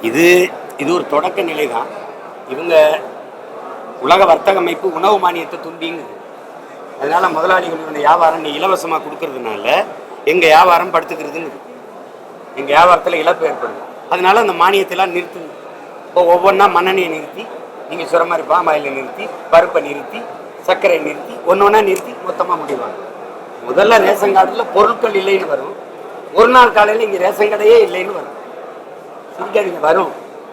இது இது ஒரு தொடக்க நிலை தான். இவங்க உலக வர்த்தக அமைப்பு உணவு மானியத்தை துண்டிங்குது. அதனால முதலாளிகள் இந்த வியாபாரம் நீ இலவசமாக கொடுக்கறதுனால எங்கள் வியாபாரம் படுத்துக்கிறதுன்னு, எங்கள் வியாபாரத்தில் இழப்பு ஏற்படுது. அதனால அந்த மானியத்தெல்லாம் நிறுத்துங்க. இப்போ ஒவ்வொன்றா மண்ணெண்ணெயை நிறுத்தி, நீங்கள் சொல்கிற மாதிரி பாமாயிலை நிறுத்தி, பருப்பை நிறுத்தி, சர்க்கரை நிறுத்தி, ஒன்று ஒன்றா நிறுத்தி மொத்தமாக முடிவாங்க. முதல்ல ரேஷன் கார்டில் பொருட்கள் இல்லைன்னு வரும். ஒரு நாள் காலையில் இங்கே ரேஷன் கடையே இல்லைன்னு வரும். சிரிக்காதீங்க, வரும்.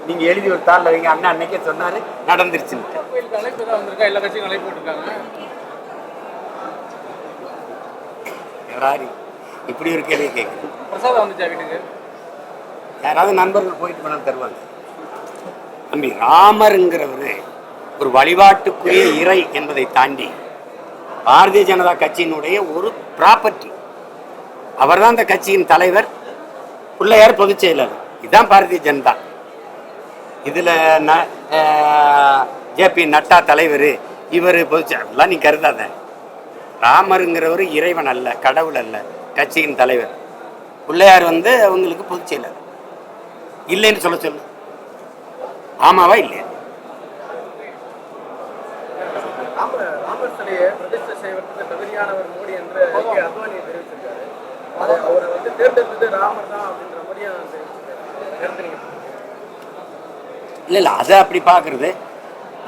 நீங்கள் எழுதி ஒரு தாளில் வைங்க. அண்ணா அன்னைக்கே சொன்னார், நடந்துருச்சுன்னு. இப்படி ஒரு கேள்வி கேட்குறேன். யாராவது நண்பர்கள் போயிட்டு பணம் தருவாங்க. தம்பி, ராமருங்கிறவர் ஒரு வழிபாட்டுக்குரிய இறை என்பதை தாண்டி பாரதிய ஜனதா கட்சியினுடைய ஒரு ப்ராப்பர்ட்டி. அவர் தான் இந்த கட்சியின் தலைவர், பிள்ளையார் பொதுச் செயலர். இதுதான் பாரதிய ஜனதா. இதில் ஜேபி நட்டா தலைவர், இவர் பொதுச் செயலர்லாம் நீ கருதாத. ராமருங்கிறவர் இறைவன் அல்ல, கடவுள் அல்ல, கட்சியின் தலைவர். பிள்ளையார் அவங்களுக்கு பொதுச் செயலர். இல்லைன்னு சொல்ல சொல்லு. ஆமாவா இல்லையா? இல்லை, அதை அப்படி பார்க்கறது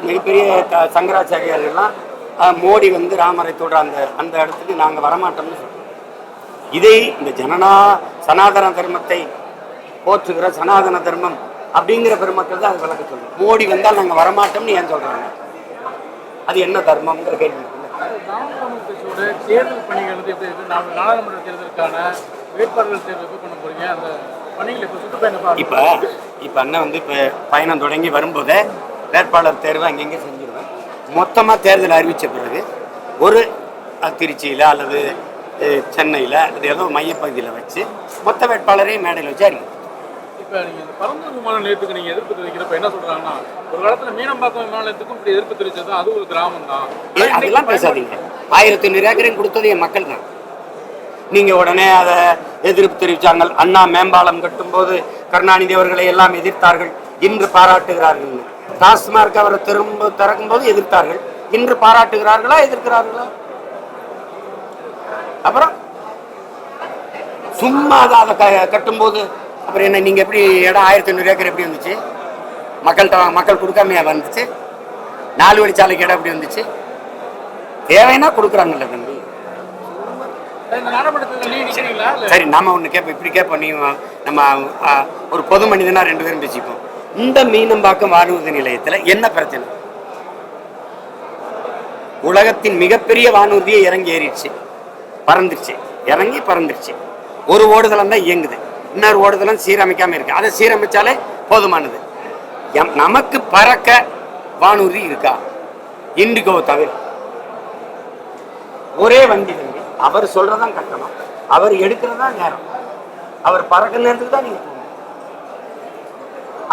மிகப்பெரிய சங்கராச்சாரியார்கள்லாம் மோடி ராமரை தொடுற அந்த இடத்துக்கு நாங்கள் வரமாட்டோம்னு சொல்றோம். இதை இந்த சனாதன தர்மத்தை போற்றுகிற சனாதன தர்மம் அப்படிங்கிற பெருமக்கள் தான் அது விளக்க சொல்லுவோம். மோடி வந்தால் நாங்கள் வரமாட்டோம்னு ஏன் சொல்றாங்க? அது என்ன தர்மம்ங்கிற கேள்வி. தேர்தல் பணிகள் நாடாளுமன்ற தேர்தலுக்கான வேட்பாளர்கள் தேர்வு பண்ண போறீங்க. அந்த பணிகள் இப்போ சுற்றுப்பயணம் இப்போ அண்ணன் இப்போ பயணம் தொடங்கி வரும்போதே வேட்பாளர் தேர்வு அங்கங்கே செஞ்சிருவேன். மொத்தமாக தேர்தல் அறிவித்த பிறகு ஒரு திருச்சியில் அல்லது சென்னையில் அல்லது ஏதோ மையப்பகுதியில் வச்சு மொத்த வேட்பாளரையும் மேடையில் வச்சு அறிவிக்கும். இப்போ நீங்கள் இந்த பரந்தூர் விமான நிலையத்துக்கு நீங்கள் எதிர்ப்பு தெரிவிக்கிறப்ப என்ன சொல்கிறாங்கன்னா, ஒரு காலத்தில் மீனம்பாக்கம் விமான நிலையத்துக்கும் இப்படி எதிர்ப்பு தெரிவித்தது அது ஒரு கிராமம் தான். அதெல்லாம் பேசாதீங்க. 1500 ஏக்கரையும் கொடுத்தது என் மக்கள் தான். நீங்கள் உடனே அதை எதிர்ப்பு தெரிவித்தாங்க. அண்ணா மேம்பாலம் கட்டும்போது கருணாநிதி அவர்களை எல்லாம் எதிர்த்தார்கள், இன்று பாராட்டுகிறார்கள். டாஸ்மார்க் அவரை திரும்ப திறக்கும் போது எதிர்த்தார்கள், இன்று பாராட்டுகிறார்களா எதிர்க்கிறார்களா? அப்புறம் சும்மா அதை கட்டும்போது அப்புறம் என்ன? நீங்கள் எப்படி இடம் 1500 ஏக்கர் எப்படி வந்துச்சு? மக்கள் கொடுக்காமையா வந்துச்சு? 4 வழிச்சாலைக்கு இடம் எப்படி வந்துச்சு? தேவைன்னா கொடுக்குறாங்கல்ல தம்பி. சரி, நாம ஒன்று கேட்போம், இப்படி கேட்போம். நீ நம்ம ஒரு பொது மனிதனா 2 பேரும் பேசிப்போம். இந்த மீனம்பாக்கம் வானூர்தி நிலையத்தில் என்ன பிரச்சனை? உலகத்தின் மிகப்பெரிய வானூர்தியை இறங்கி ஏறிடுச்சு, பறந்துருச்சு, இறங்கி பறந்துருச்சு. ஒரு ஓடுதலம் தான் இயங்குது, இன்னொரு ஓடுதலம் சீரமைக்காம இருக்கு. அதை சீரமைச்சாலே போதுமானது. நமக்கு பறக்க வானூர்தி இருக்கா? இண்டிகோ தவிர ஒரே வண்டி தம்பி. அவர் சொல்றதான் கட்டணம், அவர் எடுக்கிறதா நேரம், அவர் பறக்க நேரத்துக்கு தான் நீங்க போகணும்.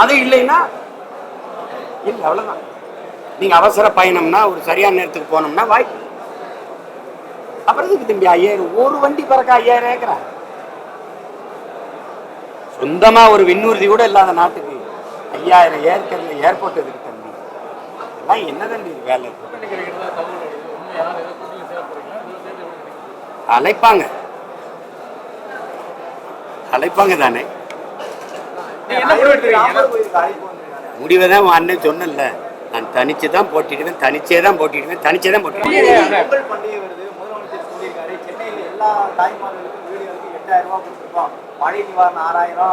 அது இல்லைன்னா இல்லை, அவ்வளவுதான். நீங்க அவசர பயணம்னா ஒரு சரியான நேரத்துக்கு போனோம்னா வாய்ப்பு. அப்புறம் இதுக்கு தம்பி 5000 ஒரு வண்டி பறக்க 5000 ஏக்கரா? சொந்தமா ஒரு விண்ணூர்தி கூட இல்லாத நாட்டுக்கு 5000 ஏக்கர்ல ஏர்போர்ட் எதுக்கு தம்பி? எல்லாம் என்ன தம்பி வேலை? அழைப்பாங்க தானே. முடிவை தான் அண்ணன் சொன்னல, நான் தனிச்சு தான் போட்டிடுவேன், தனிச்சே தான் போட்டிடுவேன். மழை நிவாரணம் 6000,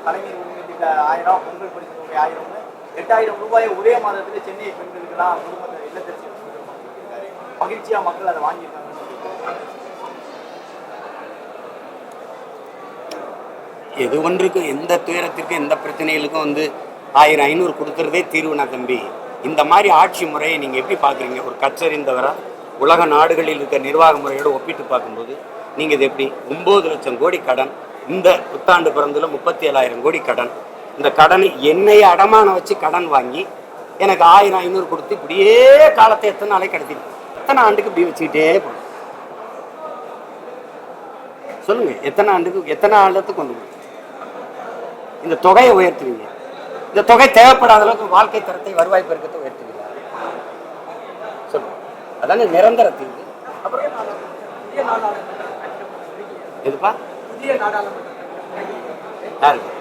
கலைஞர் உரிமை திட்ட 1000, பொங்கல் பரிசு தொகை 1000, 8000 ரூபாயை ஒரே மாதத்துக்கு சென்னை பெண்களுக்கெல்லாம் குடும்பத்தை இல்லத்தரசி மகிழ்ச்சியா மக்கள் அதை வாங்கியிருக்காங்க. எது ஒன்றுக்கும், எந்த துயரத்திற்கும், எந்த பிரச்சனைகளுக்கும் 1000 500 கொடுக்கறதே தீர்வுனா தம்பி. இந்த மாதிரி ஆட்சி முறையை நீங்கள் எப்படி பார்க்குறீங்க? ஒரு கச்சறிந்தவரா உலக நாடுகளில் இருக்க நிர்வாக முறையோடு ஒப்பிட்டு பார்க்கும்போது நீங்கள் இது எப்படி? 9 லட்சம் கோடி கடன், இந்த புத்தாண்டு பிறந்ததில் 37,000 கோடி கடன். இந்த கடனை என்னையை அடமானம் வச்சு கடன் வாங்கி எனக்கு 1000 500 கொடுத்து இப்படியே காலத்தை எத்தனை நாளைக்கு கடத்திட்டு, எத்தனை ஆண்டுக்கு இப்படி வச்சுக்கிட்டே போகணும்? சொல்லுங்க, எத்தனை ஆண்டுக்கு, எத்தனை ஆண்டுக்கு கொண்டு இந்த தொகையை உயர்த்துவீங்க? இந்த தொகை தேவைப்படாத அளவுக்கு வாழ்க்கை தரத்தை வருவாய் பெருக்கத்தை உயர்த்துகிறார். சொல்லுங்க, அதான நிரந்தர தீர்வு. எதுப்பா யாருக்கு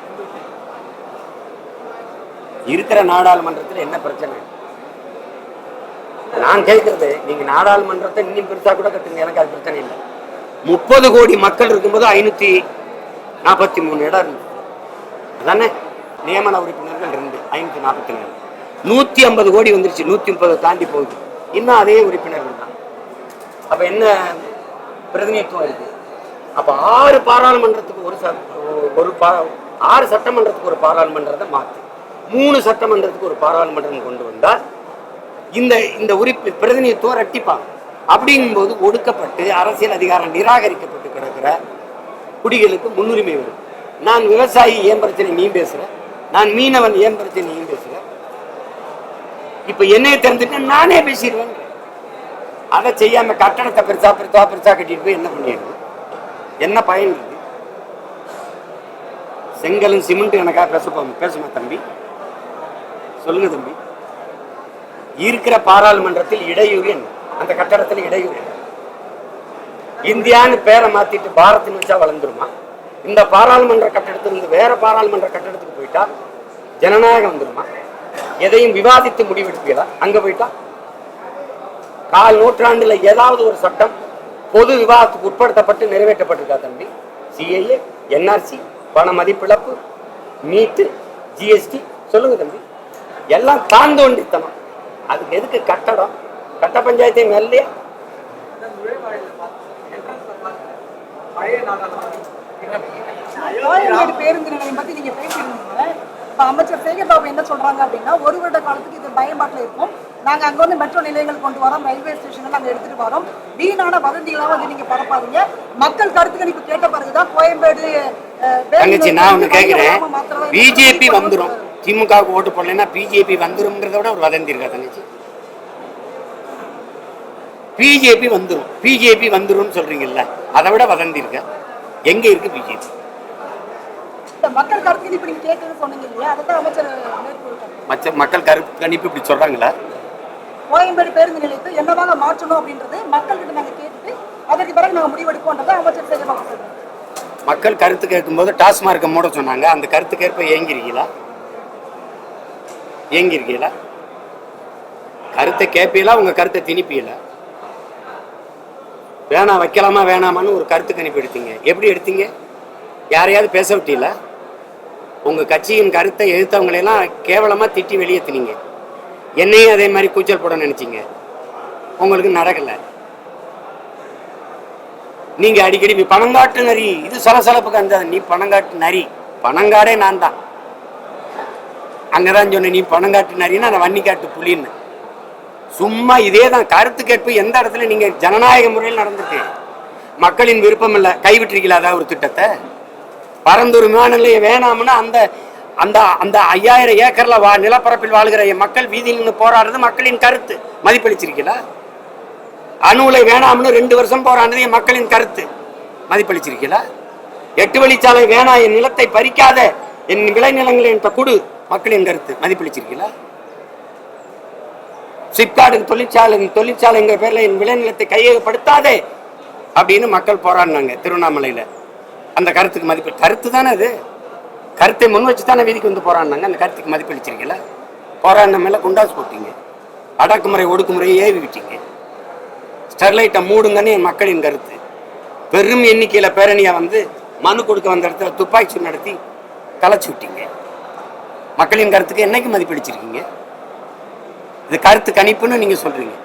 இருக்கிற நாடாளுமன்றத்தில் என்ன பிரச்சனை? நான் கேட்கறது, நீங்க நாடாளுமன்றத்தை இன்னும் பெருசா கூட கட்டுங்க, எனக்கு அது பிரச்சனை இல்லை. 30 கோடி மக்கள் இருக்கும்போது 543 இடம் இருந்தது. அதானே நியமன உறுப்பினர்கள் 544 150 கோடி வந்துருச்சு, 130 தாண்டி போகுது, இன்னும் அதே உறுப்பினர்கள் தான். அப்ப என்ன பிரதிநிதித்துவம் இருக்கு? அப்ப 6 பாராளுமன்றத்துக்கு ஒரு 6 சட்டமன்றத்துக்கு ஒரு பாராளுமன்றத்தை மாற்றி 3 சட்டமன்றத்துக்கு ஒரு பாராளுமன்றம் கொண்டு வந்தால் இந்த பிரதிநிதித்துவம் ரெட்டிப்பாங்க. அப்படிங்கும்போது ஒடுக்கப்பட்டு அரசியல் அதிகாரம் நிராகரிக்கப்பட்டு கிடக்கிற குடிகளுக்கு முன்னுரிமை வரும். நான் விவசாயி ஏன் பிரச்சனை நீ பேசுற, நான் மீனவன் ஏன் பிரச்சனை நீ பேசுற, இப்ப என்னைய தெரிஞ்சுட்டு நானே பேசிடுவேன். அதை செய்யாம கட்டணத்தை பெருசா கட்டிட்டு போய் என்ன பண்ணிடுது? என்ன பயன் இருக்கு? செங்கலும் சிமெண்ட் எனக்கா பேசுமா தம்பி? சொல்லுங்க தம்பி. இருக்கிற பாராளுமன்றத்தில் இடையூறு என்ன? அந்த கட்டடத்தில் இடையூறு என்ன? இந்தியான்னு பேரை மாத்திட்டு பாரத்னு வச்சா வளர்ந்துருமா? இந்த பாராளுமன்ற கட்டடத்திலிருந்து வேற பாராளுமன்ற கட்டடத்துக்கு போயிட்டா ஜனநாயகம் வந்துருமா? எதையும் விவாதித்து முடிவெடுப்பீங்களா? அங்க போயிட்டா 4 நூற்றாண்டுல ஏதாவது ஒரு சட்டம் பொது விவாதத்துக்கு உட்படுத்தப்பட்டு நிறைவேற்றப்பட்டிருக்கா தம்பி? சிஏஏ, என்ஆர்சி, பண மதிப்பிழப்பு, நீட்டு, ஜிஎஸ்டி, சொல்லுங்க தம்பி. எல்லாம் தாந்தோண்டித்தனம். அதுக்கு எதுக்கு கட்டடம்? கட்ட பஞ்சாயத்தை மேலையா? பேருந்து நிலையம் பத்தி நீங்க பேசிருந்தீங்க. இப்ப அமைச்சர் சேகர் பாபு என்ன சொல்றாங்க அப்படின்னா, 1 வருட காலத்துக்கு இது பயன்பாட்டில் இருக்கும். நாங்க அங்க வந்து மெட்ரோ நிலையங்கள் கொண்டு வரோம், ரயில்வே ஸ்டேஷன்ல நாங்க எடுத்துட்டு வரோம். வீணான வதந்திகளா வந்து நீங்க பரப்பாதீங்க. மக்கள் கருத்து கணிப்பு கேட்ட பிறகுதான் கோயம்பேடு நான் ஒண்ணு கேட்கிறேன். பிஜேபி வந்துரும், திமுகவுக்கு ஓட்டு போடலன்னா பிஜேபி வந்துரும்ன்றத விட ஒரு வதந்தி இருக்கா தங்கச்சி? பிஜேபி வந்துரும் சொல்றீங்கல்ல, அதை விட வதந்தி இருக்க? எங்க இருக்கு பிஜேபி? மக்கள் கருத்து கணிப்பு நீங்க கேட்கணும்னு சொன்னீங்க இல்லையா, அதான் அமைச்சர் மேற்கொள்றாங்க. மக்கள் கருத்து கணிப்பு இப்படி சொல்றாங்களா? கோயம்பேடு பேருந்து நிலையத்தை என்னவாக மாற்றணும் அப்படின்றது மக்கள்கிட்ட நாங்க கேட்டுட்டு அதற்கு பிறகு நாங்க முடிவெடுப்போம்ன்றதை அமைச்சர் சேகர் பாபு சொல்றாங்க. மக்கள் கருத்து கேட்கும்போது டாஸ்மார்க்கை மூட சொன்னாங்க. அந்த கருத்துக்கேற்ப ஏங்கிருக்கீங்களா? கருத்தை கேட்பீங்களா? உங்க கருத்தை திணிப்பீங்களா? வேணாம் வைக்கலாமா வேணாமான்னு ஒரு கருத்து கணிப்பு எடுத்தீங்க. எப்படி எடுத்தீங்க? யாரையாவது பேச விட்டீங்களா? உங்க கட்சியின் கருத்தை எதிர்த்தவங்களெல்லாம் கேவலமா திட்டி வெளியேற்றினீங்க. என்னையும் அதே மாதிரி கூச்சல் போட நினைச்சீங்க. உங்களுக்கு நடக்கல. நீங்க அடிக்கடி பணங்காட்டு நரி, இது சலசலப்புக்கு அந்த நீ பணங்காட்டு நரி, பணங்காடே நான் தான். அங்கதான் சொன்ன நீ பணங்காட்டு நரின்னு, அந்த வன்னிக்காட்டு புலின்னு. சும்மா இதே தான் கருத்து கேட்பு. எந்த இடத்துல நீங்க ஜனநாயக முறையில் நடந்துட்டு மக்களின் விருப்பம் இல்லை கைவிட்டிருக்கீங்களா? அதாவது ஒரு திட்டத்தை பரந்தூர் விமான நிலையம் வேணாம்னு அந்த அந்த அந்த 5000 ஏக்கர்ல நிலப்பரப்பில் வாழ்கிற மக்கள் வீதியில் நின்று போராடுறது மக்களின் கருத்து. மதிப்பளிச்சிருக்கீங்களா? அணு உலை வேணாம்னு 2 வருஷம் போராடுறது என் மக்களின் கருத்து. மதிப்பளிச்சிருக்கீங்களா? 8 வழிச்சாலை வேணாம், என் நிலத்தை பறிக்காத, என் விளைநிலங்களை என் கொடு, மக்களின் கருத்து. மதிப்பளிச்சிருக்கீங்களா? சிப்காடு தொழிற்சாலைங்கிற பேர்ல என் விளைநிலத்தை கையகப்படுத்தாதே அப்படின்னு மக்கள் போராடினாங்க திருவண்ணாமலையில. அந்த கருத்துக்கு மதிப்பு, கருத்து தானே அது, கருத்தை முன் வச்சு தானே வீதிக்கு வந்து போராடினாங்க. அந்த கருத்துக்கு மதிப்பளிச்சிருக்கீங்களா? போராடின மேல குண்டாசு போட்டீங்க, அடக்குமுறை ஒடுக்குமுறையை ஏவி விட்டீங்க. ஸ்டெர்லைட்டை மூடுங்கன்னு என் மக்களின் கருத்து. பெரும் எண்ணிக்கையில பேரணியா வந்து மனு கொடுக்க வந்த இடத்துல துப்பாக்கி சூடு நடத்தி கலைச்சு விட்டீங்க. மக்களின் கருத்துக்கு என்னைக்கு மதிப்பளிச்சிருக்கீங்க? இது கருத்து கணிப்புன்னு நீங்க சொல்றீங்க.